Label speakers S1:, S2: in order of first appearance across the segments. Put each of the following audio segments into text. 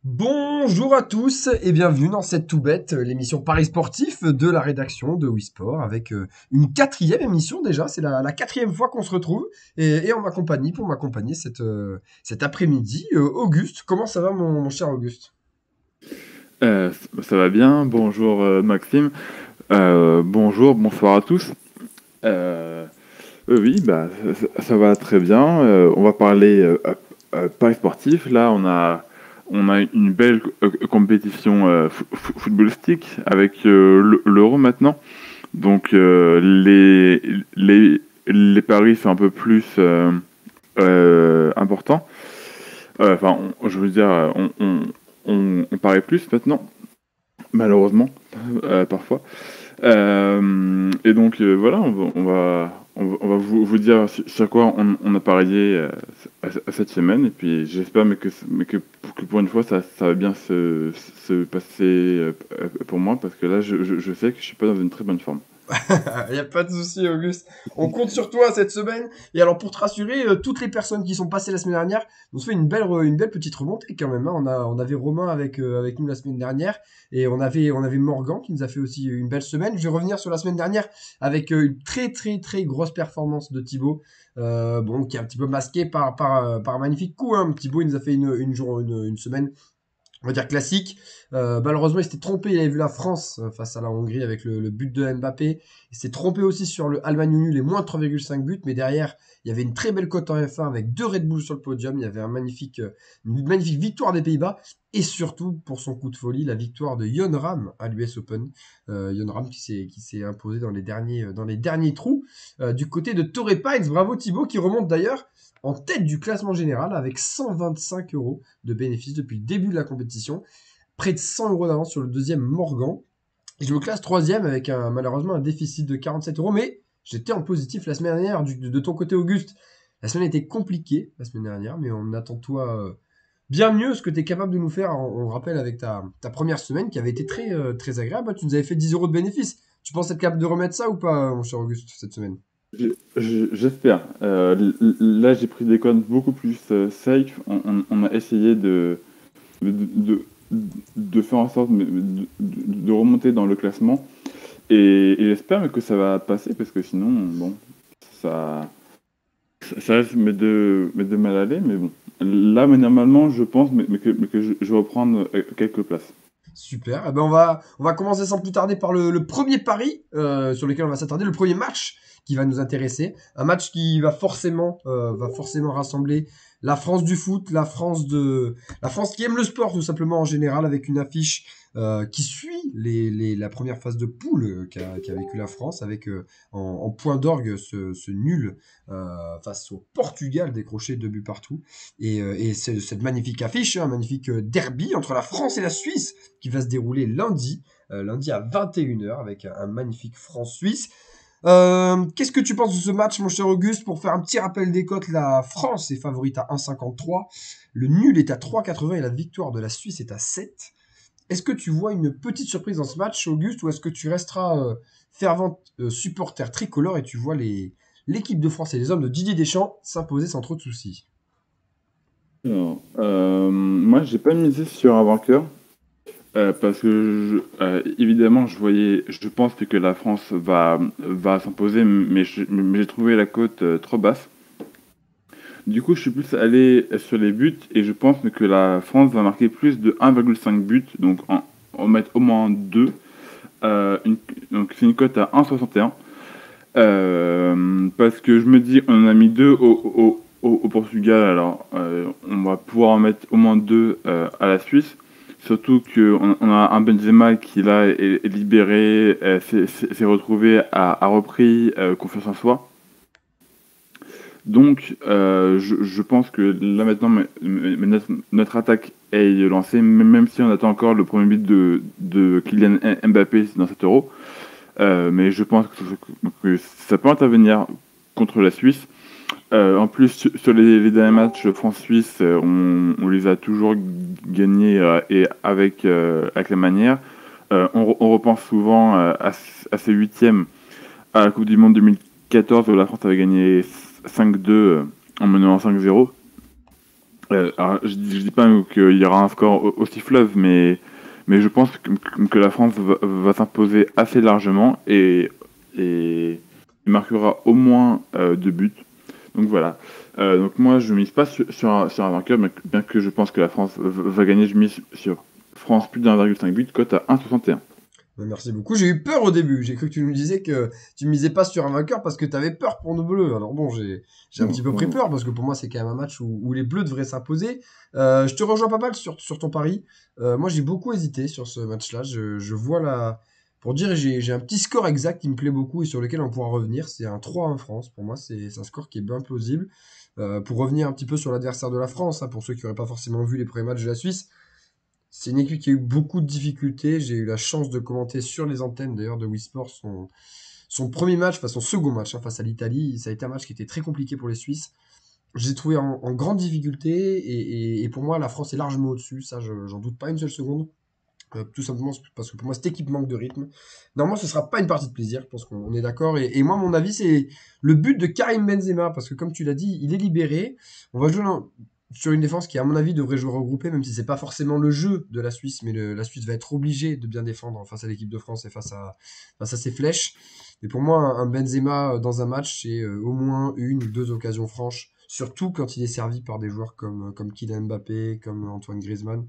S1: Bonjour à tous et bienvenue dans cette tout bête, l'émission Paris Sportif de la rédaction de Wisport avec une quatrième émission déjà, c'est la quatrième fois qu'on se retrouve et en ma compagnie, pour m'accompagner cet après-midi, Auguste. Comment ça va mon cher Auguste?
S2: Ça va bien, bonjour Maxime. Bonjour, bonsoir à tous. Euh, oui, bah, ça va très bien. On va parler paris sportif. Là, on a une belle compétition footballistique avec l'Euro maintenant. Donc, les paris sont un peu plus importants. Enfin, je veux dire, on parie plus maintenant, malheureusement, parfois. Et donc voilà, on va vous dire sur quoi on a parié à cette semaine. Et puis j'espère que pour une fois ça va bien se passer pour moi, parce que là je sais que je suis pas dans une très bonne forme.
S1: Il n'y a pas de souci, Auguste. On compte sur toi cette semaine. Et alors, pour te rassurer, toutes les personnes qui sont passées la semaine dernière nous ont fait une belle petite remontée quand même, hein. On avait Romain avec nous la semaine dernière. Et on avait Morgan qui nous a fait aussi une belle semaine. Je vais revenir sur la semaine dernière avec une très, très, très grosse performance de Thibaut. Bon, qui est un petit peu masqué par un magnifique coup, hein. Thibaut, il nous a fait une semaine, on va dire classique. Malheureusement, il s'était trompé. Il avait vu la France face à la Hongrie avec le but de Mbappé. Il s'est trompé aussi sur le Allemagne nul, les moins de 3,5 buts. Mais derrière, il y avait une très belle cote en F1 avec deux Red Bull sur le podium. Il y avait une magnifique victoire des Pays-Bas. Et surtout, pour son coup de folie, la victoire de Jon Ram à l'US Open. Jon Ram qui s'est imposé dans les derniers trous. Du côté de Torrey Pines, bravo Thibaut, qui remonte d'ailleurs en tête du classement général avec 125 euros de bénéfices depuis le début de la compétition. Près de 100 euros d'avance sur le deuxième Morgan. Et je me classe troisième avec malheureusement un déficit de 47 euros. Mais j'étais en positif la semaine dernière de ton côté, Auguste. La semaine était compliquée la semaine dernière, mais on attend de toi bien mieux ce que tu es capable de nous faire. On rappelle avec ta première semaine qui avait été très, très agréable. Tu nous avais fait 10 euros de bénéfices. Tu penses être capable de remettre ça ou pas, mon cher Auguste, cette semaine?
S2: J'espère. Là j'ai pris des codes beaucoup plus safe. On a essayé de, de, de faire en sorte de remonter dans le classement. Et j'espère que ça va passer, parce que sinon, bon, ça, ça risque de mal aller. Mais bon, là, mais normalement, je pense mais que je vais reprendre quelques places.
S1: Super. Eh ben on va commencer sans plus tarder par le premier pari sur lequel on va s'attarder, le premier match qui va nous intéresser. Un match qui va forcément rassembler la France du foot, la France qui aime le sport tout simplement en général, avec une affiche qui suit la première phase de poule qu'a vécu la France, avec en point d'orgue ce nul face au Portugal décroché 2 buts partout. Et c'est cette magnifique affiche, hein, un magnifique derby entre la France et la Suisse qui va se dérouler lundi à 21 h avec un magnifique France-Suisse. Qu'est-ce que tu penses de ce match, mon cher Auguste? Pour faire un petit rappel des cotes, la France est favorite à 1,53, le nul est à 3,80 et la victoire de la Suisse est à 7. Est-ce que tu vois une petite surprise dans ce match, Auguste, ou est-ce que tu resteras fervent supporter tricolore et tu vois l'équipe de France et les hommes de Didier Deschamps s'imposer sans trop de soucis?
S2: Alors, moi, j'ai pas misé sur un vainqueur. Parce que évidemment, je pense que la France va s'imposer, mais j'ai trouvé la cote trop basse. Du coup, je suis plus allé sur les buts, et je pense que la France va marquer plus de 1,5 buts, donc en mettre au moins 2. Euh, une- donc c'est une cote à 1,61. Parce que je me dis, on en a mis 2 au Portugal, alors on va pouvoir en mettre au moins 2 à la Suisse. Surtout qu'on a un Benzema qui là est libéré, s'est retrouvé, a repris confiance en soi. Donc je pense que là maintenant, notre attaque est lancée, même si on attend encore le premier but de Kylian Mbappé dans cet Euro. Mais je pense que ça peut intervenir contre la Suisse. En plus, sur les derniers matchs France-Suisse, on les a toujours gagnés, et avec la manière. On repense souvent à ces huitièmes à la Coupe du Monde 2014, où la France avait gagné 5-2 en menant 5-0. Alors, je dis pas qu'il y aura un score aussi fleuve, mais je pense que la France va s'imposer assez largement et marquera au moins 2 buts. Donc voilà. Donc moi, je mise pas sur un vainqueur, bien que je pense que la France va gagner. Je mise sur France plus d'1,5 but, cote à 1,61.
S1: Merci beaucoup. J'ai eu peur au début. J'ai cru que tu nous disais que tu misais pas sur un vainqueur parce que tu avais peur pour nos bleus. Alors bon, j'ai un
S2: Non,
S1: petit peu
S2: non,
S1: pris
S2: non.
S1: peur parce que pour moi, c'est quand même un match où les bleus devraient s'imposer. Je te rejoins pas mal sur ton pari. Moi, j'ai beaucoup hésité sur ce match-là. Je vois la... Pour dire, j'ai un petit score exact qui me plaît beaucoup et sur lequel on pourra revenir. C'est un 3-1 France. Pour moi, c'est un score qui est bien plausible. Pour revenir un petit peu sur l'adversaire de la France, hein, pour ceux qui n'auraient pas forcément vu les premiers matchs de la Suisse, c'est une équipe qui a eu beaucoup de difficultés. J'ai eu la chance de commenter sur les antennes d'ailleurs de Wii Sports son premier match, enfin son second match hein, face à l'Italie. Ça a été un match qui était très compliqué pour les Suisses. Je l'ai trouvé en grande difficulté et pour moi la France est largement au-dessus. Ça, j'en doute pas une seule seconde. Tout simplement parce que pour moi cette équipe manque de rythme. Normalement ce sera pas une partie de plaisir, je pense qu'on est d'accord. Et moi mon avis c'est le but de Karim Benzema parce que comme tu l'as dit il est libéré. On va jouer sur une défense qui à mon avis devrait jouer regroupée même si c'est pas forcément le jeu de la Suisse mais la Suisse va être obligée de bien défendre face à l'équipe de France et face à ses flèches. Et pour moi un Benzema dans un match c'est au moins une ou deux occasions franches. Surtout quand il est servi par des joueurs comme Kylian Mbappé, comme Antoine Griezmann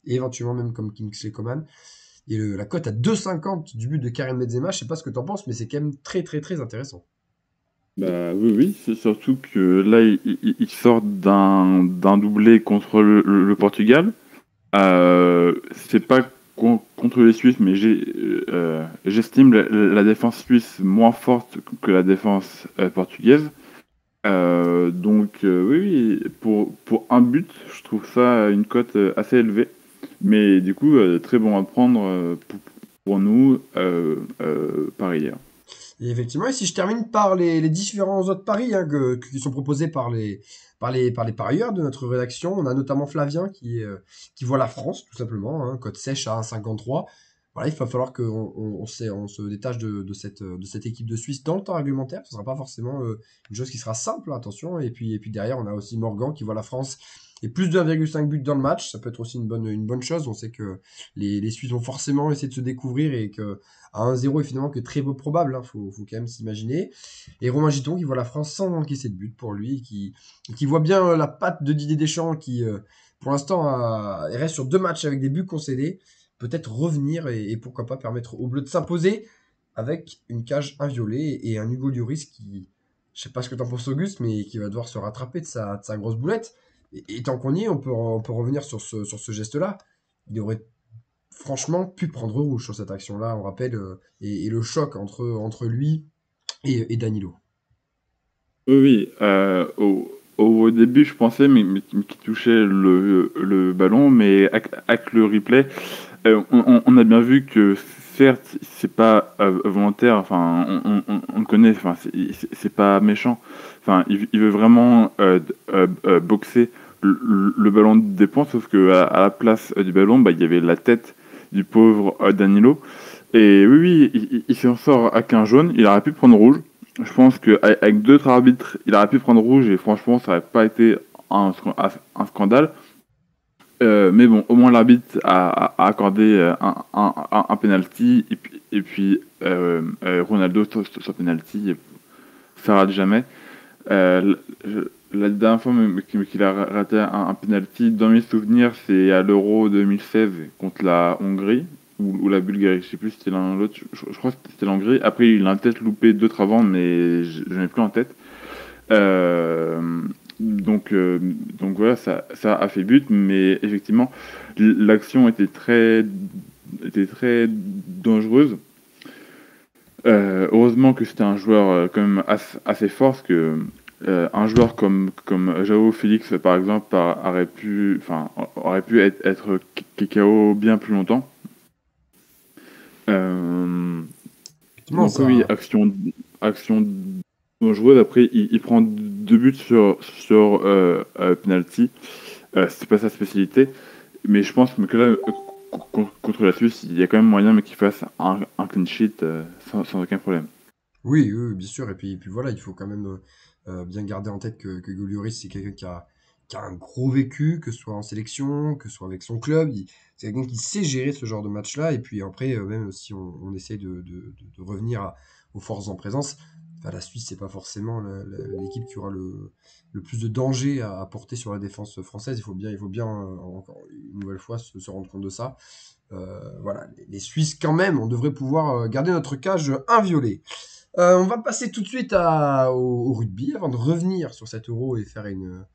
S1: et éventuellement même comme Kingsley Coman. Et la cote à 2,50 du but de Karim Benzema, je sais pas ce que t'en penses, mais c'est quand même très très très intéressant.
S2: Bah oui, oui, c'est surtout que là, il sort d'un doublé contre le Portugal. C'est pas contre les Suisses, mais j'estime la défense suisse moins forte que la défense portugaise. Donc oui, oui, pour un but, je trouve ça une cote assez élevée. Mais du coup, très bon à prendre pour nous par hier.
S1: Et effectivement, et si je termine par les différents autres paris hein, qui sont proposés par les parieurs de notre rédaction, on a notamment Flavien qui voit la France, tout simplement, hein, cote sèche à 1,53. Voilà, il va falloir qu'on se détache de cette équipe de Suisse dans le temps réglementaire. Ce ne sera pas forcément une chose qui sera simple, attention. Et puis derrière, on a aussi Morgan qui voit la France et plus de 1,5 but dans le match. Ça peut être aussi une bonne chose. On sait que les Suisses vont forcément essayer de se découvrir et que à 1-0 est finalement que très peu probable, hein, faut quand même s'imaginer. Et Romain Giton qui voit la France sans encaisser de but pour lui, qui voit bien la patte de Didier Deschamps qui, pour l'instant, reste sur 2 matchs avec des buts concédés, peut-être revenir et pourquoi pas permettre aux Bleus de s'imposer avec une cage inviolée et un Hugo Lloris qui, je sais pas ce que t'en penses Auguste, mais qui va devoir se rattraper de sa grosse boulette. Et tant qu'on y est, on peut revenir sur ce geste-là. Il aurait franchement pu prendre rouge sur cette action-là, on rappelle, et le choc entre lui et Danilo.
S2: Oui, oui. Au début, je pensais mais qu'il touchait le ballon, mais avec le replay, on a bien vu que certes, c'est pas volontaire. Enfin, on le connaît. Enfin, c'est pas méchant. Enfin, il veut vraiment boxer le ballon des points, sauf que à la place du ballon, bah, il y avait la tête du pauvre Danilo. Et oui, oui, il s'en sort avec un jaune. Il aurait pu prendre rouge. Je pense qu'avec d'autres arbitres, il aurait pu prendre rouge et franchement, ça n'aurait pas été un scandale. Mais bon, au moins l'arbitre a accordé un penalty et puis Ronaldo sur penalty, ça rate jamais. La dernière fois qu'il a raté un penalty, dans mes souvenirs, c'est à l'Euro 2016 contre la Hongrie ou la Bulgarie. Je sais plus si c'était l'un ou l'autre. Je crois que c'était la Hongrie. Après, il a peut-être loupé d'autres avant, mais je n'en ai plus en tête. Euh, donc voilà, ça a fait but, mais effectivement, l'action était très dangereuse. Heureusement que c'était un joueur quand même assez fort, parce que un joueur comme Joao Félix, par exemple, aurait pu être KO bien plus longtemps.
S1: Effectivement,
S2: Donc oui,
S1: ça.
S2: action dangereuse. Après, il prend 2 buts sur penalty. C'est pas sa spécialité. Mais je pense que là, contre la Suisse, il y a quand même moyen mais qu'il fasse un clean sheet sans aucun problème.
S1: Oui, oui, oui, bien sûr. Et puis voilà, il faut quand même bien garder en tête que Hugo Lloris, c'est quelqu'un qui a un gros vécu, que ce soit en sélection, que ce soit avec son club. C'est quelqu'un qui sait gérer ce genre de match-là. Et puis après, même si on essaie de revenir aux forces en présence, enfin, la Suisse, c'est pas forcément l'équipe qui aura le plus de danger à porter sur la défense française. Il faut bien encore une nouvelle fois se rendre compte de ça. Voilà, les Suisses, quand même, on devrait pouvoir garder notre cage inviolée. On va passer tout de suite au rugby avant de revenir sur cet euro et faire une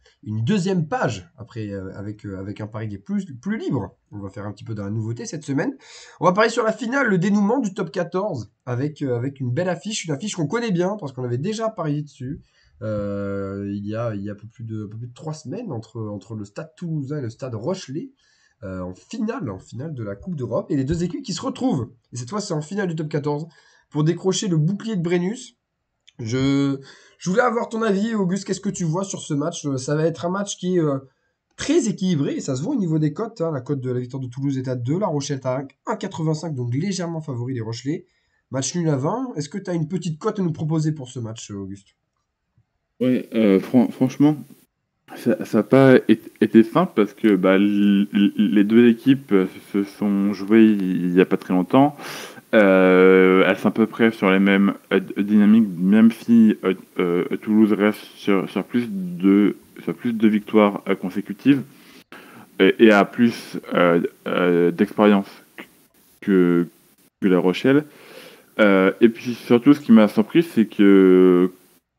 S1: deuxième page après avec un pari qui est plus libre. On va faire un petit peu de la nouveauté cette semaine. On va parler sur la finale, le dénouement du top 14 avec une belle affiche, une affiche qu'on connaît bien parce qu'on avait déjà parié dessus. Il y a un peu plus de 3 semaines entre le Stade Toulousain et le Stade Rochelet en finale de la Coupe d'Europe et les deux équipes qui se retrouvent. Et cette fois, c'est en finale du top 14 pour décrocher le bouclier de Brennus. Je voulais avoir ton avis, Auguste. Qu'est-ce que tu vois sur ce match? Ça va être un match qui est très équilibré et ça se voit au niveau des cotes. Hein. La cote de la victoire de Toulouse est à 2, la Rochelle est à 1,85, donc légèrement favori les Rochelais. Match nul à 20. Est-ce que tu as une petite cote à nous proposer pour ce match, Auguste?
S2: Ouais, franchement, ça n'a pas été simple parce que bah, les deux équipes se sont jouées il n'y a pas très longtemps. Elles sont à peu près sur les mêmes dynamiques, même si Toulouse reste sur plus de victoires consécutives et a plus d'expérience que, que La Rochelle. Et puis surtout, ce qui m'a surpris, c'est que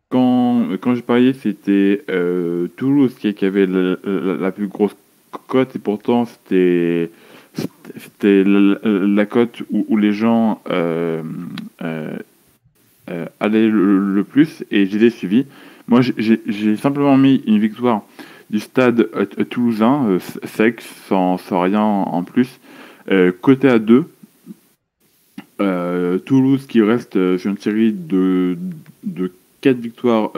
S2: quand j'ai parié, c'était Toulouse qui avait la plus grosse cote, et pourtant c'était la cote où les gens allaient le plus, et je les ai suivis. Moi, j'ai simplement mis une victoire du stade toulousain, sec, sans rien en plus, coté à 2. Toulouse qui reste sur une série de 4 victoires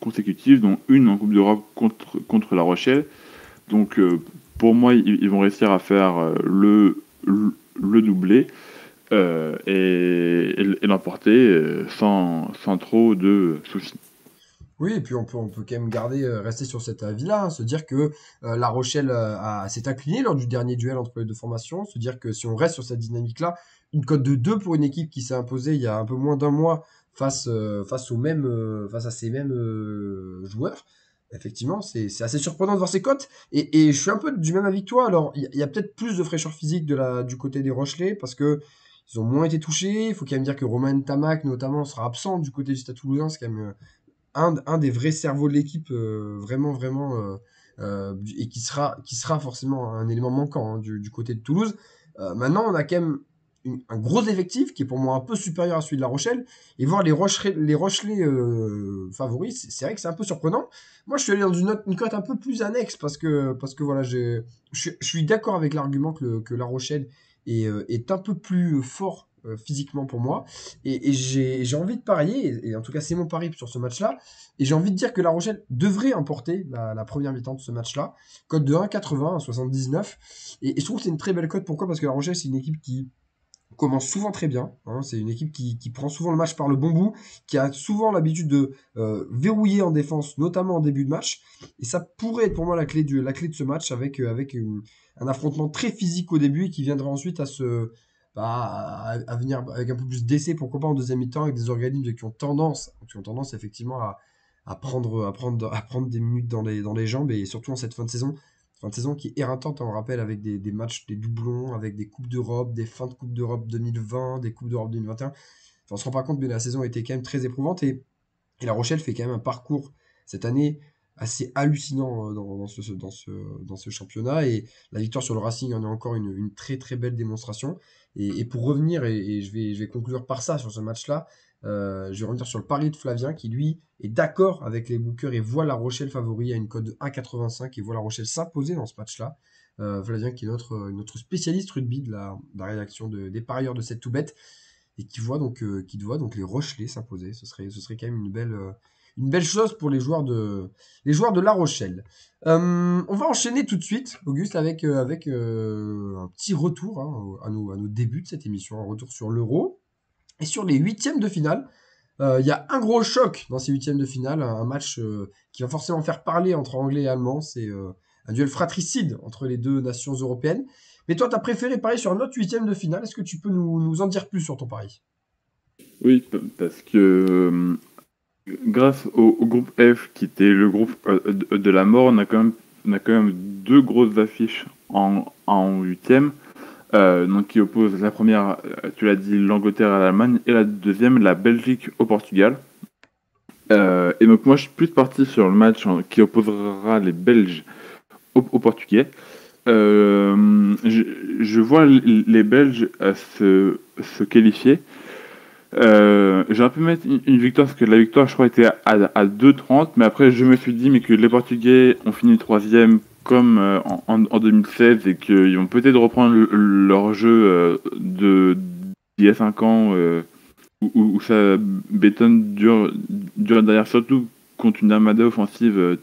S2: consécutives, dont une en Coupe d'Europe contre La Rochelle. Donc pour moi, ils vont réussir à faire le doublé et l'emporter sans trop de soucis.
S1: Oui, et puis on peut quand même rester sur cet avis-là, hein, se dire que La Rochelle s'est inclinée lors du dernier duel entre les deux formations, se dire que si on reste sur cette dynamique-là, une cote de 2 pour une équipe qui s'est imposée il y a un peu moins d'un mois face à ces mêmes joueurs, effectivement, c'est assez surprenant de voir ces cotes. Et je suis un peu du même avis que toi. Alors, il y a peut-être plus de fraîcheur physique du côté des Rochelais parce que ils ont moins été touchés. Il faut quand même dire que Romain Tamac, notamment, sera absent du côté du Stade Toulousain. C'est quand même un des vrais cerveaux de l'équipe, vraiment, vraiment, et qui sera forcément un élément manquant hein, du côté de Toulouse. Maintenant, on a quand même un gros effectif qui est pour moi un peu supérieur à celui de La Rochelle. Et voir les Rochelais favoris, c'est vrai que c'est un peu surprenant. Moi, je suis allé dans une cote un peu plus annexe parce que voilà, je suis d'accord avec l'argument que La Rochelle est un peu plus fort physiquement pour moi. Et j'ai envie de parier, et en tout cas c'est mon pari sur ce match-là, et j'ai envie de dire que La Rochelle devrait emporter la première mi-temps de ce match-là. Cote de 1,80, 1,79. Et je trouve que c'est une très belle cote. Pourquoi? Parce que La Rochelle, c'est une équipe qui commence souvent très bien. Hein. C'est une équipe qui prend souvent le match par le bon bout, qui a souvent l'habitude de verrouiller en défense, notamment en début de match. Et ça pourrait être pour moi la clé de ce match avec un affrontement très physique au début et qui viendra ensuite à venir avec un peu plus d'essais, pourquoi pas en deuxième mi-temps, avec des organismes qui ont tendance effectivement à prendre des minutes dans les jambes, et surtout en cette fin de saison qui est éreintante, hein, on rappelle, avec des matchs, des doublons, avec des Coupes d'Europe, des fins de Coupe d'Europe 2020, des Coupes d'Europe 2021. Enfin, on se rend pas compte, mais la saison a été quand même très éprouvante, et La Rochelle fait quand même un parcours cette année assez hallucinant dans ce championnat. Et la victoire sur le Racing en est encore une très très belle démonstration. Et pour revenir, et je vais conclure par ça sur ce match-là, je vais revenir sur le pari de Flavien qui lui est d'accord avec les bookers et voit La Rochelle favori à une cote de 1,85 et voit La Rochelle s'imposer dans ce match-là. Flavien qui est notre spécialiste rugby de la rédaction des parieurs de cette tout bête et qui voit donc les Rochelais s'imposer. Ce serait quand même une belle chose pour les joueurs de La Rochelle. On va enchaîner tout de suite, Auguste, avec un petit retour hein, à nos débuts de cette émission, un retour sur l'Euro et sur les huitièmes de finale Il y a un gros choc dans ces huitièmes de finale, un match qui va forcément faire parler entre Anglais et Allemands. C'est un duel fratricide entre les deux nations européennes. Mais toi, tu as préféré parier sur un autre huitième de finale. Est-ce que tu peux nous en dire plus sur ton pari?
S2: Oui, parce que grâce au groupe F, qui était le groupe de la mort, on a quand même deux grosses affiches en huitième. Donc qui oppose la première, tu l'as dit, l'Angleterre à l'Allemagne, et la deuxième, la Belgique au Portugal. Et donc moi je suis plus parti sur le match qui opposera les Belges aux Portugais. Je vois les Belges se qualifier. J'aurais pu mettre une victoire parce que la victoire, je crois, était à 2,30. Mais après, je me suis dit mais que les Portugais ont fini troisième comme en 2016 et qu'ils vont peut-être reprendre leur jeu d'il y a 5 ans où ça bétonne dur derrière, surtout contre une armada offensive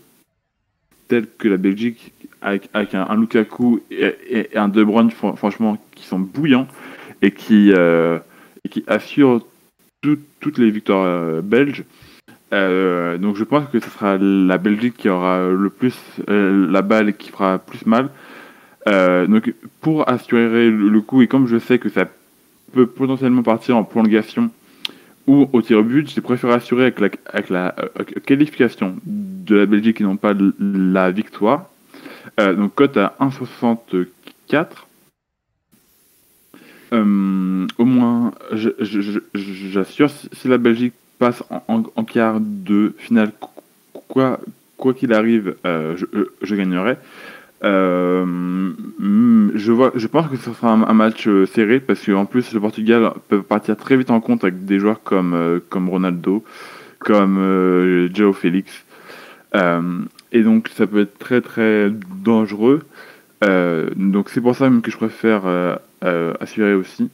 S2: telle que la Belgique avec un Lukaku et un De Bruyne, franchement, qui sont bouillants et qui assurent toutes les victoires belges. Donc je pense que ce sera la Belgique qui aura le plus la balle et qui fera plus mal. Donc pour assurer le coup, et comme je sais que ça peut potentiellement partir en prolongation ou au tir au but, j'ai préféré assurer avec la qualification de la Belgique et non pas la victoire. Donc cote à 1,64. Au moins, j'assure, si la Belgique passe en quart de finale, quoi qu'il arrive, je gagnerai. Je pense que ce sera un match serré parce qu'en plus le Portugal peut partir très vite en compte avec des joueurs comme Ronaldo, comme João Félix. Et donc ça peut être très très dangereux. Donc c'est pour ça même que je préfère assurer aussi.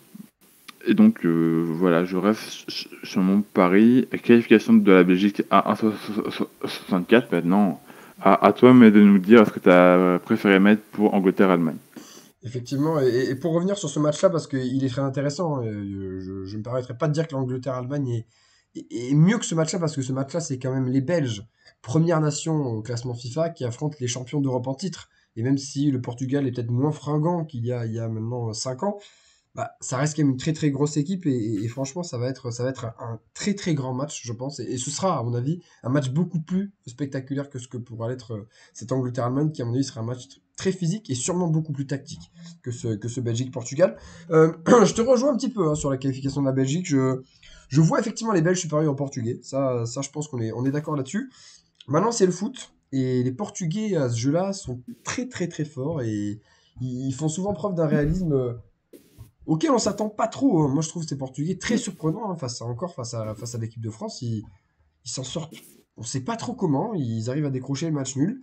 S2: Et donc voilà, je reste sur mon pari. Qualification de la Belgique à 1,64 maintenant. À toi mais de nous dire ce que tu as préféré mettre pour Angleterre-Allemagne.
S1: Effectivement, et pour revenir sur ce match-là, parce qu'il est très intéressant, je ne me permettrai pas de dire que l'Angleterre-Allemagne est mieux que ce match-là, parce que ce match-là, c'est quand même les Belges, première nation au classement FIFA, qui affrontent les champions d'Europe en titre. Et même si le Portugal est peut-être moins fringant qu'il y a maintenant 5 ans, bah, ça reste quand même une très très grosse équipe et franchement ça va être un très très grand match je pense et ce sera à mon avis un match beaucoup plus spectaculaire que ce que pourra être cet Angleterre-Allemagne qui à mon avis sera un match très physique et sûrement beaucoup plus tactique que ce Belgique-Portugal. Je te rejoins un petit peu hein, sur la qualification de la Belgique. Je vois effectivement les Belges supérieurs aux Portugais, ça je pense qu'on est d'accord là-dessus. Maintenant c'est le foot et les Portugais à ce jeu-là sont très très très forts et ils font souvent preuve d'un réalisme auquel on s'attend pas trop, hein. Moi, je trouve ces Portugais très surprenants hein, face à l'équipe de France. Ils s'en sortent. On sait pas trop comment. Ils arrivent à décrocher le match nul.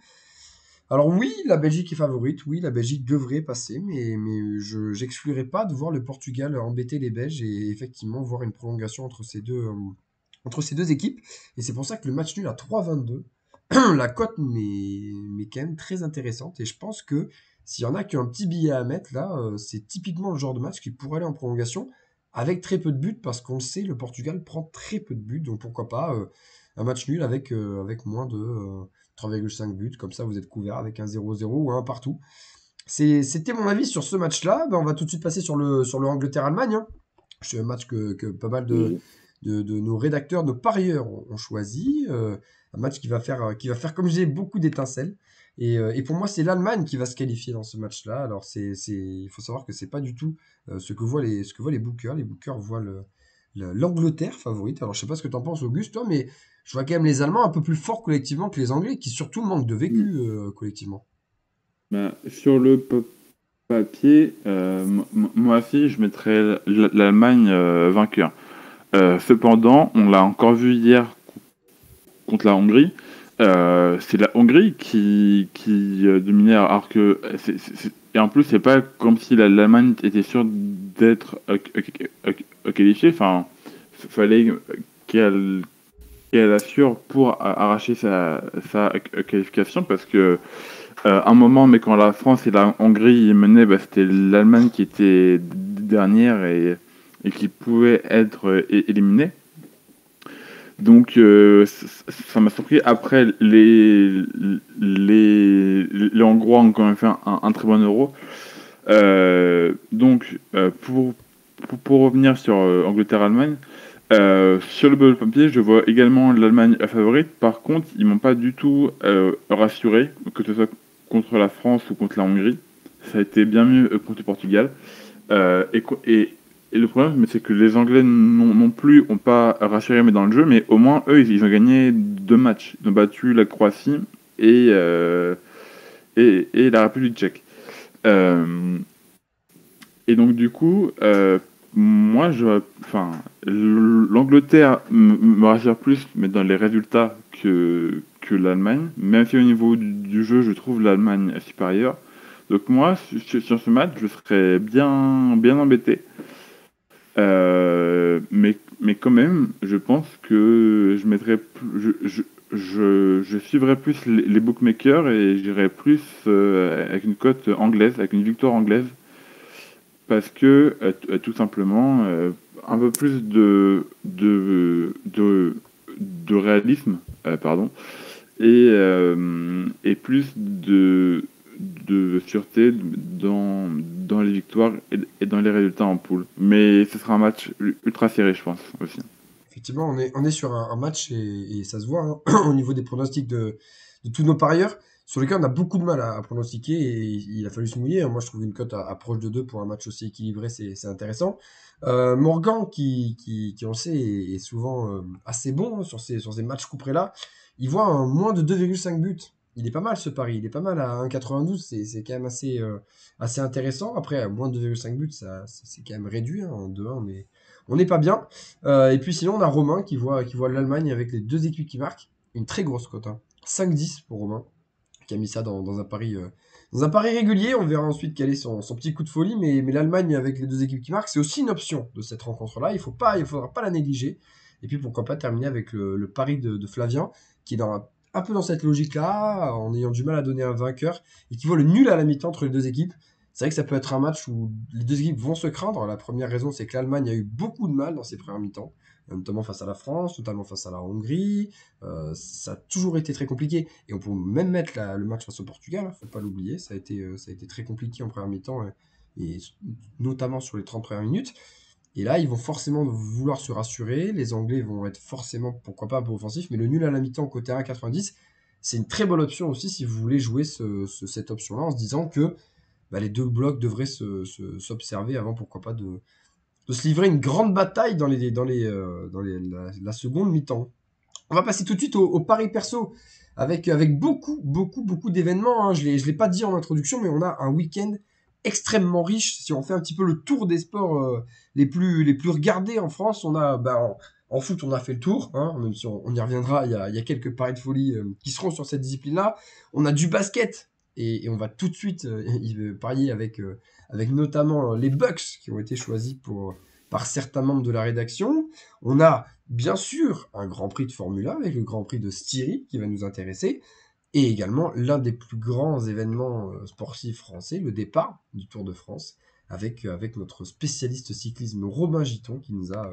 S1: Alors oui, la Belgique est favorite. Oui, la Belgique devrait passer, mais je j'exclurais pas de voir le Portugal embêter les Belges et effectivement voir une prolongation entre ces deux équipes. Et c'est pour ça que le match nul à 3,22, la cote m'est quand même très intéressante. Et je pense que s'il y en a qui ont un petit billet à mettre, là, c'est typiquement le genre de match qui pourrait aller en prolongation avec très peu de buts, parce qu'on le sait, le Portugal prend très peu de buts. Donc pourquoi pas un match nul avec moins de 3,5 buts. Comme ça, vous êtes couvert avec un 0-0 ou un partout. C'était mon avis sur ce match-là. Ben, on va tout de suite passer sur le Angleterre-Allemagne, hein. C'est un match que pas mal de nos rédacteurs, nos parieurs ont choisi. Un match qui va faire comme j'ai beaucoup d'étincelles. Et pour moi, c'est l'Allemagne qui va se qualifier dans ce match-là. Alors, il faut savoir que c'est pas du tout ce que voient les bookers. Les bookers voient l'Angleterre favorite. Alors, je sais pas ce que tu en penses, Auguste, toi, mais je vois quand même les Allemands un peu plus forts collectivement que les Anglais, qui surtout manquent de vécu collectivement.
S2: Bah, sur le papier, moi aussi, je mettrais l'Allemagne vainqueur. Cependant, on l'a encore vu hier contre la Hongrie. C'est la Hongrie qui dominait, alors que et en plus, c'est pas comme si l'Allemagne était sûre d'être qualifiée. Enfin, fallait qu'elle qu'elle assure pour arracher sa qualification parce que un moment, mais quand la France et la Hongrie menaient, bah, c'était l'Allemagne qui était dernière et qui pouvait être éliminée. Donc ça m'a surpris. Après, les Hongrois ont quand même fait un très bon Euro. Pour revenir sur Angleterre-Allemagne, sur le bol papier, je vois également l'Allemagne favorite. Par contre, ils m'ont pas du tout rassuré, que ce soit contre la France ou contre la Hongrie. Ça a été bien mieux contre le Portugal. Et le problème, c'est que les Anglais non plus ont pas rassuré mais dans le jeu, mais au moins eux, ils ont gagné 2 matchs. Ils ont battu la Croatie et, euh, et la République tchèque. Euh, et donc du coup, moi, l'Angleterre me rassure plus, mais dans les résultats que l'Allemagne. Même si au niveau du jeu, je trouve l'Allemagne supérieure. Donc moi, sur ce match, je serais bien embêté. Mais quand même, je pense que je mettrais, je suivrais plus les bookmakers et j'irais plus avec une cote anglaise, avec une victoire anglaise, parce que tout simplement un peu plus de réalisme, pardon, et plus de sûreté dans les victoires et dans les résultats en poule. Mais ce sera un match ultra serré, je pense, aussi.
S1: Effectivement, on est sur un match et ça se voit hein, au niveau des pronostics de tous nos parieurs, sur lesquels on a beaucoup de mal à pronostiquer et il a fallu se mouiller. Moi, je trouve une cote à proche de 2 pour un match aussi équilibré, c'est intéressant. Morgan, qui on sait est souvent assez bon hein, sur ces matchs couperés-là, il voit un moins de 2,5 buts. Il est pas mal ce pari, il est pas mal à 1,92, c'est quand même assez intéressant. Après, à moins de 2,5 buts, c'est quand même réduit, hein, en 2-1, on n'est pas bien. Et puis sinon, on a Romain qui voit l'Allemagne avec les deux équipes qui marquent. Une très grosse cote, hein. 5-10 pour Romain, qui a mis ça dans un pari régulier. On verra ensuite quel est son petit coup de folie. Mais l'Allemagne avec les deux équipes qui marquent, c'est aussi une option de cette rencontre-là. Il faudra pas la négliger. Et puis pourquoi pas terminer avec le pari de Flavien, qui est un peu dans cette logique-là, en ayant du mal à donner un vainqueur, et qui voit le nul à la mi-temps entre les deux équipes. C'est vrai que ça peut être un match où les deux équipes vont se craindre. La première raison, c'est que l'Allemagne a eu beaucoup de mal dans ses premières mi-temps, notamment face à la France, notamment face à la Hongrie. Ça a toujours été très compliqué. Et on peut même mettre le match face au Portugal, hein, faut pas l'oublier. Ça a été très compliqué en première mi-temps, et notamment sur les 30 premières minutes. Et là, ils vont forcément vouloir se rassurer. Les Anglais vont être forcément, pourquoi pas, un peu offensifs. Mais le nul à la mi-temps côté 1,90, c'est une très bonne option aussi si vous voulez jouer cette option-là en se disant que bah, les deux blocs devraient s'observer avant, pourquoi pas, de se livrer une grande bataille dans la seconde mi-temps. On va passer tout de suite au pari perso avec beaucoup, beaucoup, beaucoup d'événements, hein. Je l'ai pas dit en introduction, mais on a un week-end extrêmement riche. Si on fait un petit peu le tour des sports les plus regardés en France, on a en foot, on a fait le tour, hein, même si on y reviendra. Il y a quelques paris de folie qui seront sur cette discipline-là. On a du basket et on va tout de suite parier avec notamment les Bucks qui ont été choisis par certains membres de la rédaction. On a bien sûr un Grand Prix de Formule 1 avec le Grand Prix de Styrie qui va nous intéresser, et également l'un des plus grands événements sportifs français, le départ du Tour de France, avec notre spécialiste cyclisme Robin Giton qui nous a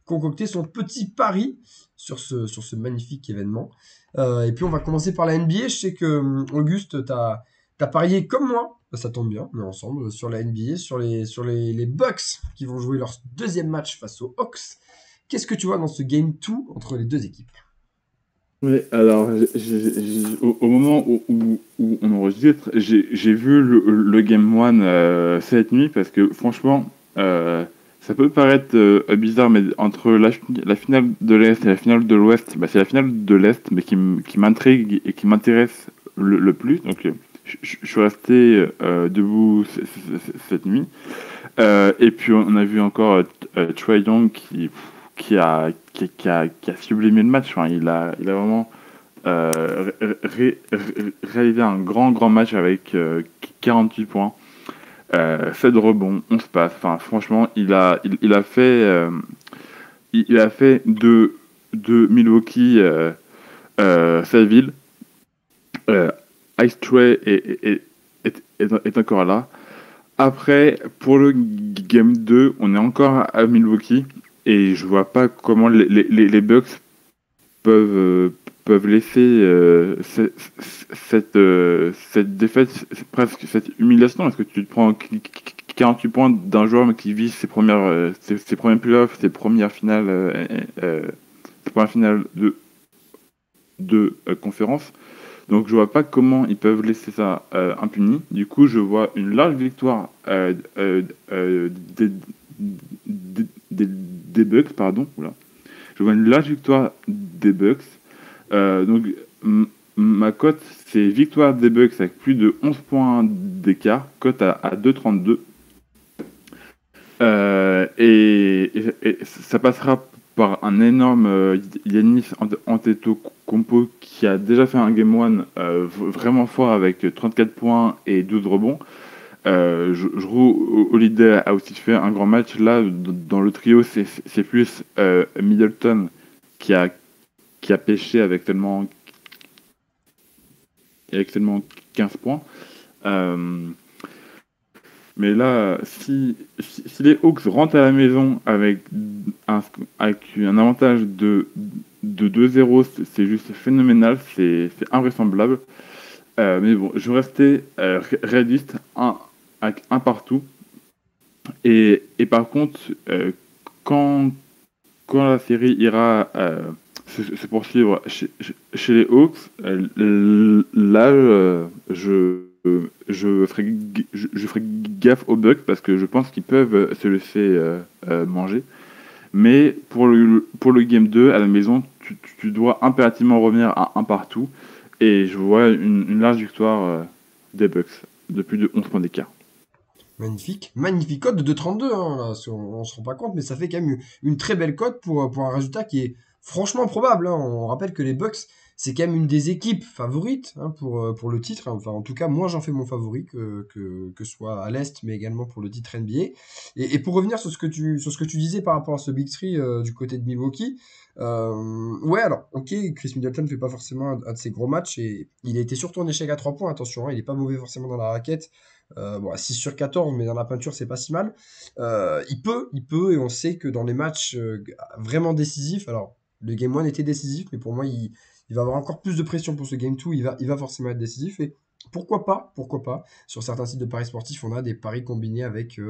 S1: concocté son petit pari sur ce magnifique événement. Et puis on va commencer par la NBA. Je sais que Auguste, t'as parié comme moi, ça tombe bien, on est ensemble, sur la NBA, sur les Bucks qui vont jouer leur deuxième match face aux Hawks. Qu'est-ce que tu vois dans ce Game 2 entre les deux équipes?
S2: Oui, alors au moment où on enregistre, j'ai vu le Game 1 cette nuit parce que franchement, ça peut paraître bizarre, mais entre la finale de l'Est et la finale de l'Ouest, bah, c'est la finale de l'Est mais qui m'intrigue et qui m'intéresse le plus. Donc je suis resté debout cette nuit. Et puis on a vu encore Trae Young qui a sublimé le match. Enfin, il a vraiment réalisé un grand match avec 48 points, 7 rebonds, 11 passes. Enfin, franchement, il a fait de Milwaukee sa ville. Ice Tray est encore là. Après, pour le Game 2, on est encore à Milwaukee et je vois pas comment les Bucks peuvent, peuvent laisser cette défaite, presque cette humiliation. Est-ce que tu te prends 48 points d'un joueur mais qui vise ses premiers playoffs, ses premières finales de conférence. Donc je vois pas comment ils peuvent laisser ça impuni. Du coup, je vois une large victoire des Bucks, pardon. Oula. Je vois une large victoire des Bucks. Donc ma cote, c'est victoire des Bucks avec plus de 11 points d'écart, cote à 2,32. Et ça passera par un énorme Giannis Antetokounmpo qui a déjà fait un Game 1 vraiment fort avec 34 points et 12 rebonds. Holiday a aussi fait un grand match. Là, dans le trio, c'est plus Middleton qui a pêché avec seulement 15 points. Mais là, si les Hawks rentrent à la maison avec un avantage de 2-0, c'est juste phénoménal, c'est invraisemblable. Mais bon, je restais réaliste, avec un partout. Et par contre, quand la série ira se poursuivre chez les Hawks, là, je ferai gaffe aux Bucks parce que je pense qu'ils peuvent se laisser manger. Mais pour le Game 2, à la maison, tu dois impérativement revenir à un partout. Et je vois une large victoire des Bucks de plus de 11 points d'écart.
S1: Magnifique. Magnifique cote de 2,32, hein, là, on se rend pas compte, mais ça fait quand même une très belle cote pour un résultat qui est franchement probable, hein. On rappelle que les Bucks, c'est quand même une des équipes favorites, hein, pour le titre, hein. Enfin, en tout cas, moi, j'en fais mon favori, que ce soit à l'Est, mais également pour le titre NBA. Et pour revenir sur ce que tu disais par rapport à ce Big Three du côté de Milwaukee, ouais, alors, ok, Chris Middleton ne fait pas forcément un de ses gros matchs, et il a été surtout en échec à 3 points, attention, hein, il est pas mauvais forcément dans la raquette. Bon, à 6 sur 14, mais dans la peinture, c'est pas si mal. Il peut, et on sait que dans les matchs vraiment décisifs, alors le Game 1 était décisif, mais pour moi, il va avoir encore plus de pression pour ce Game 2, il va forcément être décisif, et pourquoi pas, sur certains sites de paris sportifs, on a des paris combinés avec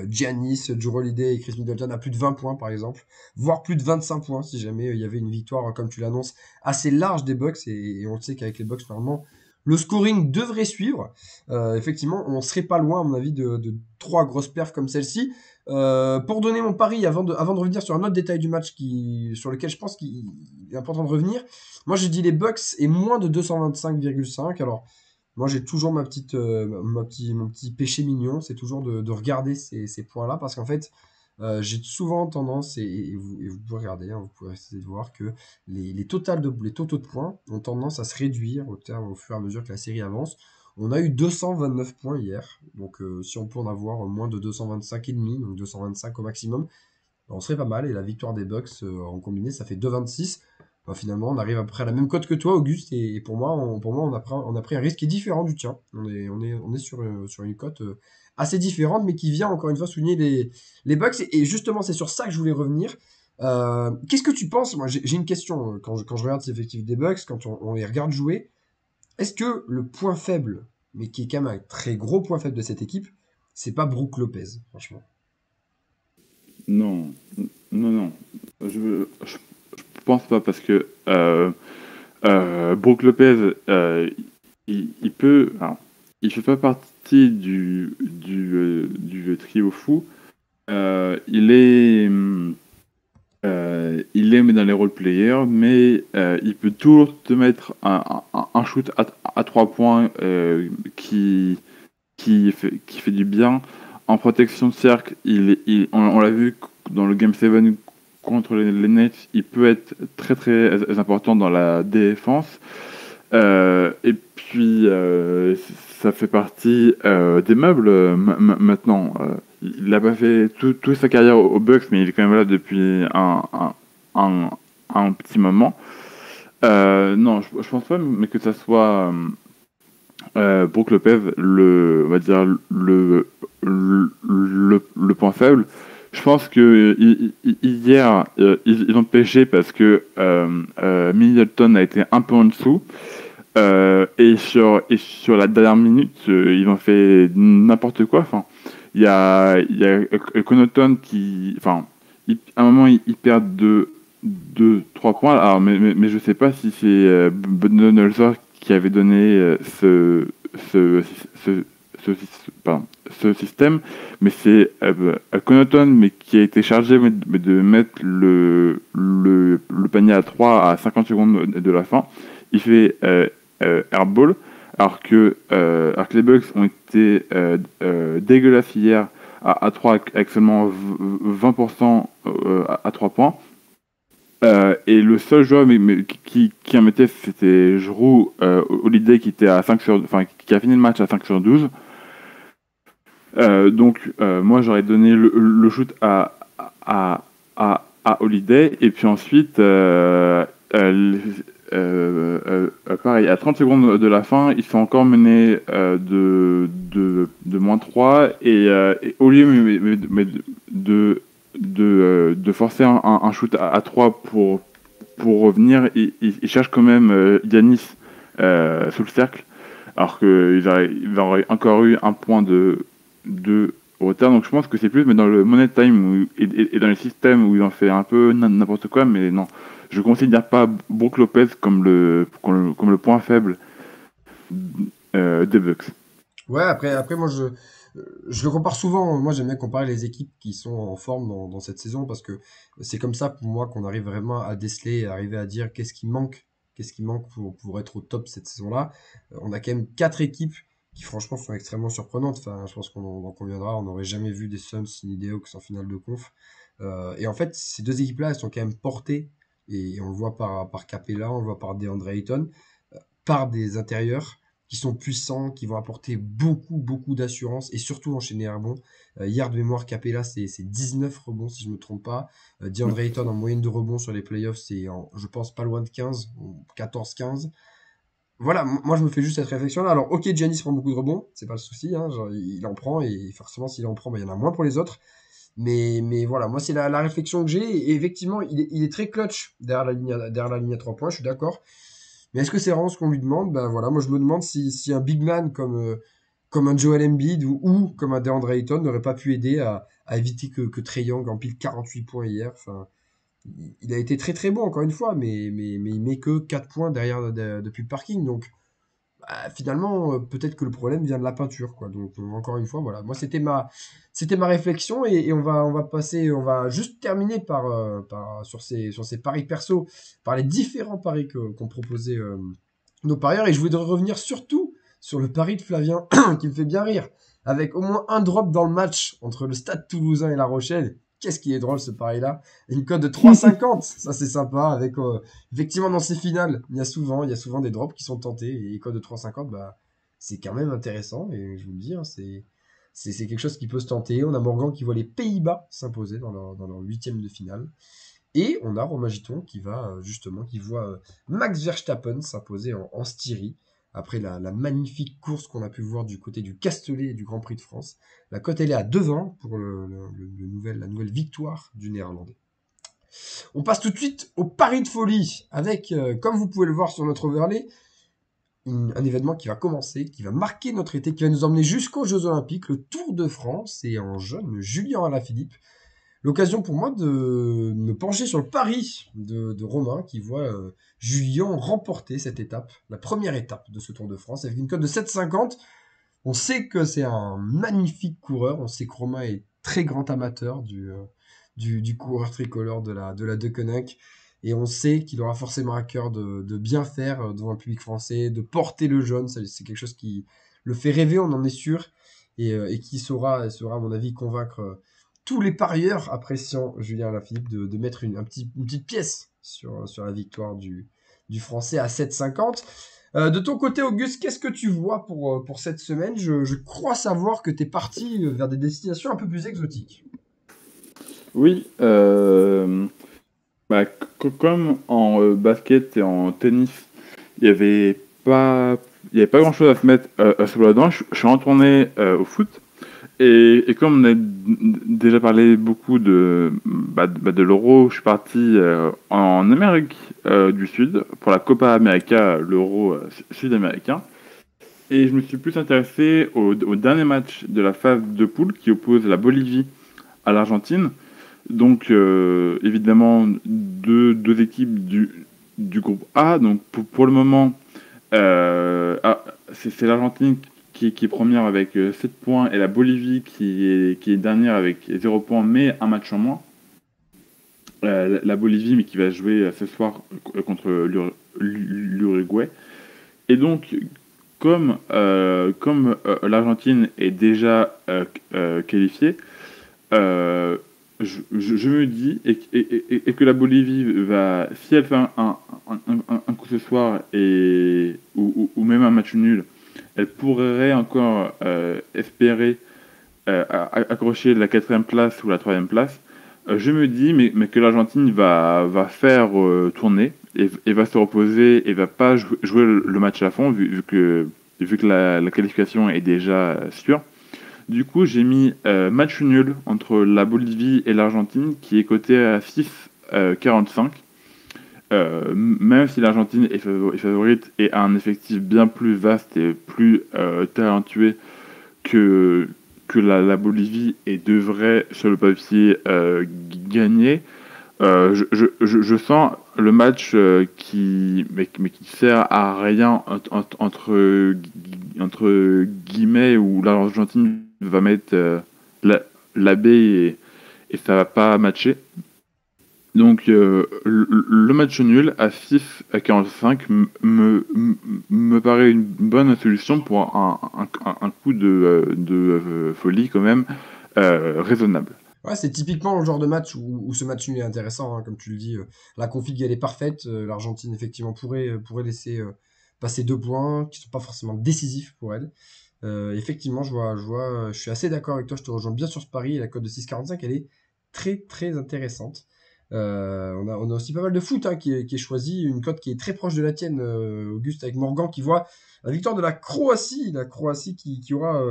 S1: Giannis, Jrue Holiday et Chris Middleton à plus de 20 points, par exemple, voire plus de 25 points, si jamais il y avait une victoire, comme tu l'annonces, assez large des Bucks, et on sait qu'avec les Bucks, normalement, le scoring devrait suivre. Effectivement, on serait pas loin, à mon avis, de trois grosses perfs comme celle-ci. Pour donner mon pari, avant de revenir sur un autre détail du match sur lequel je pense qu'il est important de revenir, moi j'ai dit les Bucks et moins de 225,5. Alors, moi j'ai toujours mon petit péché mignon, c'est toujours de regarder ces points-là, parce qu'en fait, j'ai souvent tendance, et vous pouvez regarder, hein, vous pouvez essayer de voir que les totaux de points ont tendance à se réduire au fur et à mesure que la série avance. On a eu 229 points hier, donc si on peut en avoir moins de 225,5, donc 225 au maximum, on serait pas mal. Et la victoire des Bucks en combiné, ça fait 2,26. Bah, finalement, on arrive après à la même cote que toi, Auguste, et pour moi, on a pris un risque qui est différent du tien. On est sur une cote assez différente, mais qui vient encore une fois souligner les Bucks. Et justement, c'est sur ça que je voulais revenir. Qu'est-ce que tu penses? Moi, j'ai une question quand je regarde ces effectifs des Bucks, quand on les regarde jouer. Est-ce que le point faible, mais qui est quand même un très gros point faible de cette équipe, c'est pas Brook Lopez, franchement?
S2: Non, non. Je pense pas parce que Brook Lopez, il peut. Alors, il fait pas partie du trio fou. Il est dans les role players, mais il peut toujours te mettre un shoot à 3 points qui fait du bien. En protection de cercle, on l'a vu dans le Game 7 contre les Nets, il peut être très très important dans la défense. Et puis, ça fait partie des meubles maintenant. Il n'a pas fait toute sa carrière aux Bucks, mais il est quand même là depuis un petit moment. Non, je pense pas, mais que ça soit Brook Lopez, on va dire le point faible. Je pense que hier, ils ont pêché parce que Middleton a été un peu en dessous. Et sur la dernière minute, ils ont fait n'importe quoi. Enfin, il y a Connaughton qui. Enfin, à un moment, ils perdent 3 points. Alors, mais je sais pas si c'est Budenholzer qui avait donné ce, ce, ce, pardon, ce système, mais c'est Connaughton, mais qui a été chargé de mettre le panier à 3 à 50 secondes de la fin. Il fait airball, alors que les Bucks ont été dégueulasses hier à 3 avec seulement 20% à 3 points. Et le seul joueur qui en mettait, c'était Jrue Holiday qui était à 5 sur, enfin, qui a fini le match à 5 sur 12. Donc moi j'aurais donné le shoot à Holiday, et puis ensuite pareil, à 30 secondes de la fin, ils sont encore menés de -3, et au lieu de forcer un shoot à 3 pour revenir, ils cherchent quand même Giannis sous le cercle, alors qu'ils auraient encore eu un point de retard. Donc je pense que c'est plus mais dans le Money Time et dans le système où ils ont fait un peu n'importe quoi, mais non. Je considère pas Brook Lopez comme le point faible des Bucks.
S1: Ouais, après moi je le compare souvent. Moi j'aime bien comparer les équipes qui sont en forme dans cette saison parce que c'est comme ça pour moi qu'on arrive vraiment à déceler et arriver à dire qu'est-ce qui manque pour être au top cette saison-là. On a quand même quatre équipes qui franchement sont extrêmement surprenantes. Enfin, je pense qu'on en conviendra. On n'aurait jamais vu des Suns ni des Hawks en finale de conf. Et en fait, ces deux équipes-là, elles sont quand même portées, et on le voit par Capella, on le voit par DeAndre Ayton, par des intérieurs qui sont puissants, qui vont apporter beaucoup d'assurance et surtout enchaîner un rebond. Hier de mémoire, Capella, c'est 19 rebonds si je me trompe pas. DeAndre Ayton en moyenne de rebonds sur les playoffs, je pense pas loin de 15, 14-15. Voilà, moi je me fais juste cette réflexion-là. Alors ok, Giannis prend beaucoup de rebonds, c'est pas le souci, hein, genre, il en prend et forcément s'il en prend, bah, il y en a moins pour les autres. Mais voilà, moi c'est la réflexion que j'ai. Et effectivement, il est très clutch derrière la ligne à 3 points, je suis d'accord. Mais est-ce que c'est vraiment ce qu'on lui demande? Ben voilà, moi je me demande si un big man comme un Joel Embiid ou comme un DeAndre Ayton n'aurait pas pu aider à éviter que Trae Young empile 48 points hier. Enfin, il a été très bon encore une fois, mais il met que 4 points derrière depuis le parking. Donc bah, finalement, peut-être que le problème vient de la peinture, quoi. Donc, encore une fois, voilà. Moi, c'était ma réflexion et on va juste terminer sur ces paris perso, par les différents paris qu'ont proposé nos parieurs. Et je voudrais revenir surtout sur le pari de Flavien qui me fait bien rire, avec au moins un drop dans le match entre le Stade Toulousain et La Rochelle. Qu'est-ce qui est drôle ce pari-là. Une cote de 3,50, ça c'est sympa, avec effectivement dans ces finales, il y a souvent des drops qui sont tentés, et les codes de 3,50, bah, c'est quand même intéressant, et je vous le dis, hein, c'est quelque chose qui peut se tenter. On a Morgan qui voit les Pays-Bas s'imposer dans leur huitième de finale. Et on a Romain Giton qui voit Max Verstappen s'imposer en Styrie, après la magnifique course qu'on a pu voir du côté du Castellet et du Grand Prix de France. La cote, elle est à 2,20 pour la nouvelle victoire du Néerlandais. On passe tout de suite au pari de folie, avec, comme vous pouvez le voir sur notre overlay, un événement qui va commencer, qui va marquer notre été, qui va nous emmener jusqu'aux Jeux Olympiques, le Tour de France, et en jeune Julien Alaphilippe. L'occasion pour moi de me pencher sur le pari de Romain qui voit Julien remporter cette étape, la première étape de ce Tour de France, avec une cote de 7,50. On sait que c'est un magnifique coureur, on sait que Romain est très grand amateur du coureur tricolore de la Deceuninck, et on sait qu'il aura forcément à cœur de bien faire devant le public français, de porter le jaune. C'est quelque chose qui le fait rêver, on en est sûr, et qui saura, à mon avis, convaincre tous les parieurs appréciant Julien Alaphilippe de mettre une petite pièce sur la victoire du Français à 7,50. De ton côté, Auguste, qu'est-ce que tu vois pour cette semaine? Je crois savoir que tu es parti vers des destinations un peu plus exotiques.
S2: Oui, comme en basket et en tennis, il n'y avait pas grand-chose à se mettre sous la dent. Je suis retourné au foot. Et comme on a déjà parlé beaucoup de l'Euro, je suis parti en Amérique du Sud pour la Copa América, l'Euro sud-américain. Et je me suis plus intéressé au dernier match de la phase de poule qui oppose la Bolivie à l'Argentine. Donc évidemment deux équipes du groupe A. Donc pour le moment, c'est l'Argentine qui est première avec 7 points et la Bolivie qui est dernière avec 0 points mais un match en moins. La Bolivie mais qui va jouer ce soir contre l'Uruguay. Et donc comme l'Argentine est déjà qualifiée, je me dis et que la Bolivie va, si elle fait un coup ce soir ou même un match nul, elle pourrait encore espérer accrocher la 4e place ou la 3e place. Je me dis mais que l'Argentine va faire tourner et va se reposer et va pas jouer le match à fond vu que la qualification est déjà sûre. Du coup, j'ai mis match nul entre la Bolivie et l'Argentine qui est coté à 6,45. Même si l'Argentine est favorite et a un effectif bien plus vaste et plus talentueux que la Bolivie et devrait sur le papier gagner, je sens le match mais qui sert à rien entre guillemets où l'Argentine va mettre la baie et ça va pas matcher. Donc le match nul à 6,45 me paraît une bonne solution pour un coup de folie quand même raisonnable.
S1: Ouais, c'est typiquement le genre de match où ce match nul est intéressant, hein, comme tu le dis. La config, elle est parfaite. L'Argentine, effectivement, pourrait laisser passer 2 points qui sont pas forcément décisifs pour elle. Effectivement, je suis assez d'accord avec toi. Je te rejoins bien sur ce pari. Et la cote de 6,45, elle est très, très intéressante. On a aussi pas mal de foot, hein, qui est choisi. Une cote qui est très proche de la tienne, Auguste, avec Morgan, qui voit la victoire de la Croatie. La Croatie qui aura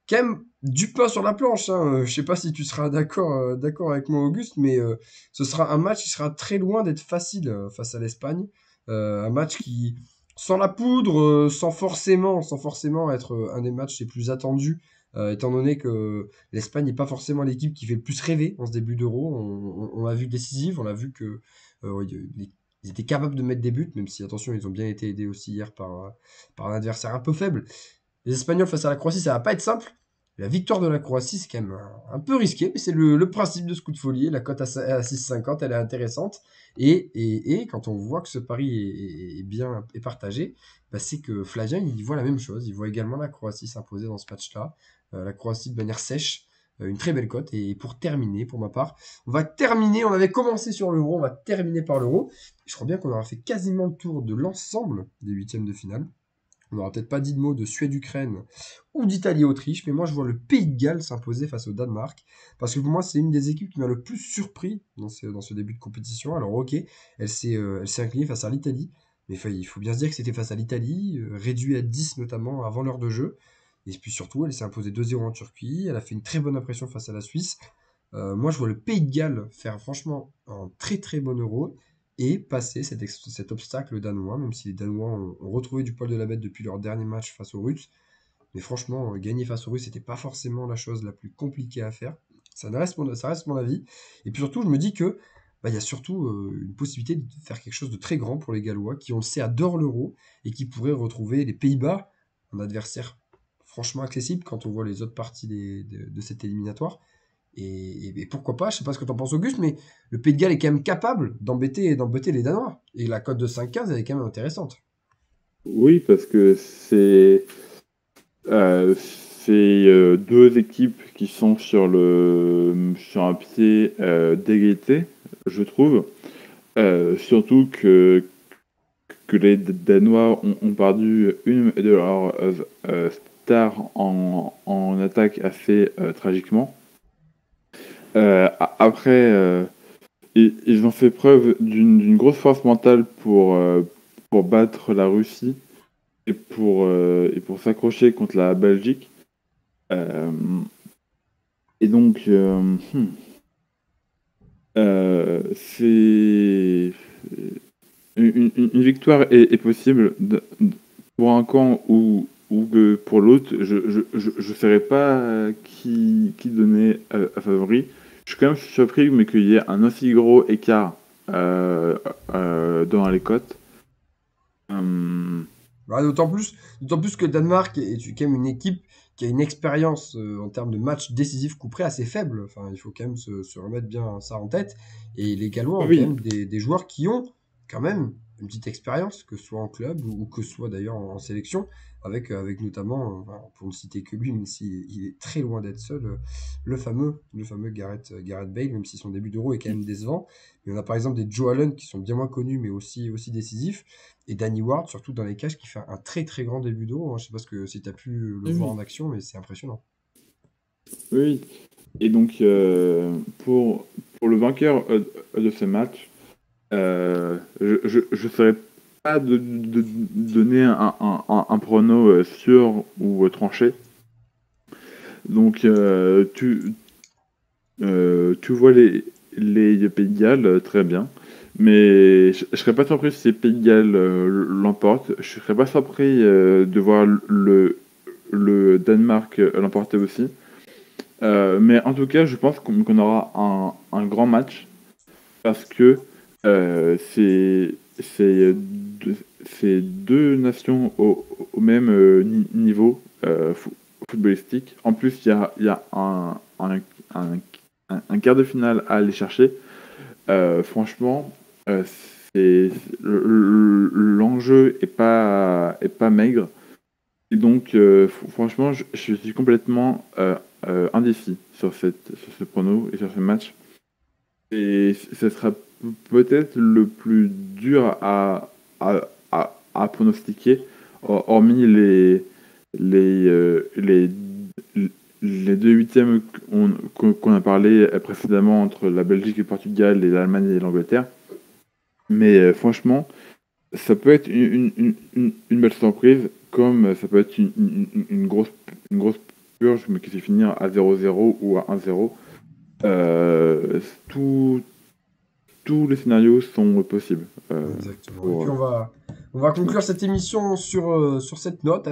S1: quand même du pain sur la planche, hein. Je sais pas si tu seras d'accord avec moi, Auguste, mais ce sera un match qui sera très loin d'être facile face à l'Espagne. Un match qui, sans la poudre, sans forcément être un des matchs les plus attendus, étant donné que l'Espagne n'est pas forcément l'équipe qui fait le plus rêver en ce début d'Euro. On l'a vu décisive, on l'a vu que ils étaient capables de mettre des buts, même si, attention, ils ont bien été aidés aussi hier par un adversaire un peu faible. Les Espagnols face à la Croatie, ça va pas être simple. La victoire de la Croatie, c'est quand même un peu risqué, mais c'est le principe de ce coup de folie. La cote à 6,50, elle est intéressante. Et quand on voit que ce pari est partagé, bah, c'est que Flavien, il voit la même chose. Il voit également la Croatie s'imposer dans ce match-là. La Croatie de manière sèche. Une très belle cote. Et pour terminer, pour ma part, on avait commencé sur l'Euro, on va terminer par l'Euro. Je crois bien qu'on aura fait quasiment le tour de l'ensemble des huitièmes de finale. On n'aura peut-être pas dit de mots de Suède-Ukraine ou d'Italie-Autriche, mais moi je vois le Pays de Galles s'imposer face au Danemark, parce que pour moi c'est une des équipes qui m'a le plus surpris dans ce début de compétition. Alors ok, elle s'est inclinée face à l'Italie, mais il faut bien se dire que c'était face à l'Italie, réduit à 10 notamment avant l'heure de jeu, et puis surtout elle s'est imposée 2-0 en Turquie, elle a fait une très bonne impression face à la Suisse. Moi, je vois le Pays de Galles faire franchement un très très bon Euro et passer cet obstacle danois, même si les Danois ont retrouvé du poil de la bête depuis leur dernier match face aux Russes. Mais franchement, gagner face aux Russes, c'était pas forcément la chose la plus compliquée à faire. Ça reste mon avis. Et puis surtout, je me dis que bah, il y a surtout une possibilité de faire quelque chose de très grand pour les Gallois, qui, on le sait, adorent l'Euro et qui pourraient retrouver les Pays-Bas, un adversaire franchement accessible quand on voit les autres parties de cette éliminatoire. Et pourquoi pas, je sais pas ce que t'en penses, Auguste, mais le Pays de Galles est quand même capable d'embêter les Danois. Et la cote de 5,15, elle est quand même intéressante.
S2: Oui, parce que c'est deux équipes qui sont sur un pied d'égalité, je trouve. Surtout que les Danois ont perdu une de leurs stars en attaque assez tragiquement. Après, ils ont fait preuve d'une grosse force mentale pour battre la Russie et pour s'accrocher contre la Belgique. Euh, Et donc, c'est une victoire est possible pour un camp ou que pour l'autre. Je saurais pas qui donner à favori. Je suis quand même surpris, mais qu'il y ait un aussi gros écart dans les cotes.
S1: Bah, d'autant plus que le Danemark est quand même une équipe qui a une expérience en termes de matchs décisifs coup près assez faible. Enfin, il faut quand même se remettre bien ça en tête. Et les Gallois ont quand
S2: Oui,
S1: même des joueurs qui ont quand même une petite expérience, que ce soit en club ou que ce soit d'ailleurs en sélection, avec notamment, pour ne citer que lui, même s'il il est très loin d'être seul, le fameux Gareth Bale, même si son début d'Euro est quand même décevant. Mais on a par exemple des Joe Allen qui sont bien moins connus, mais aussi décisifs. Et Danny Ward, surtout dans les cages, qui fait un très très grand début d'Euro, hein. Je sais pas si tu as pu le voir
S2: oui,
S1: en action, mais c'est impressionnant.
S2: oui. Et donc, pour le vainqueur de ce match, je ne saurais pas de donner un prono sûr ou tranché. Donc, tu vois les Pays de Galles, très bien. Mais je serais pas surpris si les Pays de Galles l'emportent. Je serais pas surpris de voir le Danemark l'emporter aussi. Mais en tout cas, je pense qu'on aura un grand match parce que c'est deux nations au même niveau footballistique. En plus, il y a un quart de finale à aller chercher. Franchement, c'est l'enjeu est pas maigre. Et donc, franchement, je suis complètement indécis sur ce prono et sur ce match. Et ce sera peut-être le plus dur à pronostiquer, hormis les, les, les deux huitièmes qu'on a parlé précédemment entre la Belgique et le Portugal et l'Allemagne et l'Angleterre. Mais franchement, ça peut être une belle surprise, comme ça peut être une grosse purge, mais qui se finir à 0-0 ou à 1-0. Euh, tout, tous les scénarios sont possibles.
S1: Exactement. Et puis
S2: Pour,
S1: on va
S2: ce
S1: conclure
S2: match.
S1: cette émission sur cette note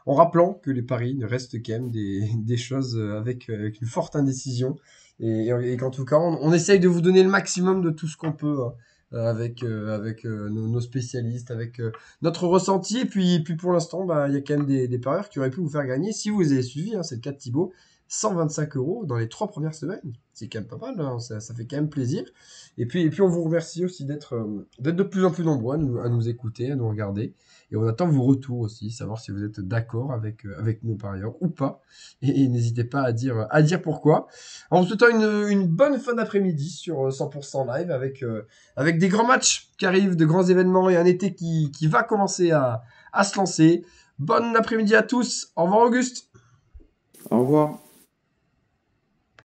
S1: en rappelant que les paris ne restent quand même des choses avec une forte indécision. Et qu'en tout cas, on essaye de vous donner le maximum de tout ce qu'on peut, hein, avec nos spécialistes, avec notre ressenti. Et puis pour l'instant, bah, il y a quand même des parieurs qui auraient pu vous faire gagner si vous les avez suivis, hein, c'est le cas de Thibaut. 125 € dans les 3 premières semaines. C'est quand même pas mal, hein, ça fait quand même plaisir. Et puis on vous remercie aussi d'être de plus en plus nombreux à nous écouter, à nous regarder. Et on attend vos retours aussi, savoir si vous êtes d'accord avec nos parieurs ou pas. Et n'hésitez pas à dire pourquoi. En vous souhaitant une bonne fin d'après-midi sur 100% live avec des grands matchs qui arrivent, de grands événements et un été qui va commencer à se lancer. Bon après-midi à tous. Au revoir Auguste.
S2: Au revoir.